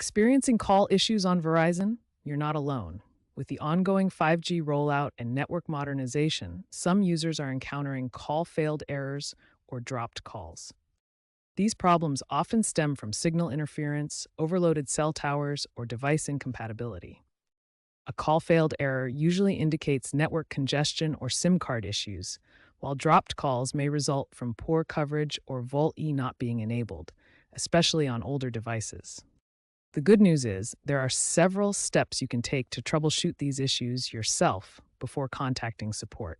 Experiencing call issues on Verizon? You're not alone. With the ongoing 5G rollout and network modernization, some users are encountering call failed errors or dropped calls. These problems often stem from signal interference, overloaded cell towers, or device incompatibility. A call failed error usually indicates network congestion or SIM card issues, while dropped calls may result from poor coverage or VoLTE not being enabled, especially on older devices. The good news is there are several steps you can take to troubleshoot these issues yourself before contacting support.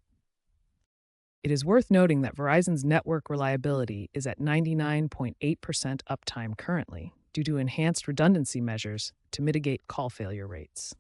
It is worth noting that Verizon's network reliability is at 99.8% uptime currently due to enhanced redundancy measures to mitigate call failure rates.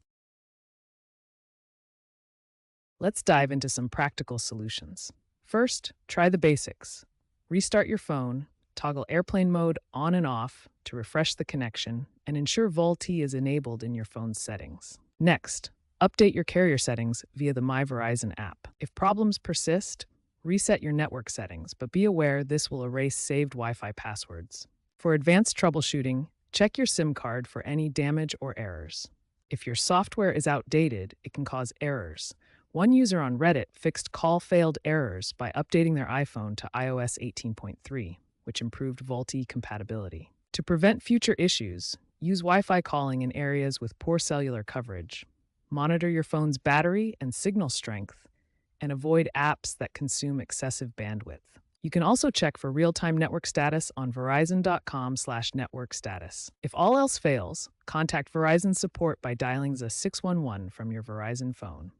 Let's dive into some practical solutions. First, try the basics. Restart your phone, toggle airplane mode on and off to refresh the connection, and ensure VoLTE is enabled in your phone's settings. Next, update your carrier settings via the My Verizon app. If problems persist, reset your network settings, but be aware this will erase saved Wi-Fi passwords. For advanced troubleshooting, check your SIM card for any damage or errors. If your software is outdated, it can cause errors. One user on Reddit fixed call failed errors by updating their iPhone to iOS 18.3, which improved VoLTE compatibility. To prevent future issues, use Wi-Fi calling in areas with poor cellular coverage. Monitor your phone's battery and signal strength, and avoid apps that consume excessive bandwidth. You can also check for real-time network status on verizon.com/network status. If all else fails, contact Verizon support by dialing the 611 from your Verizon phone.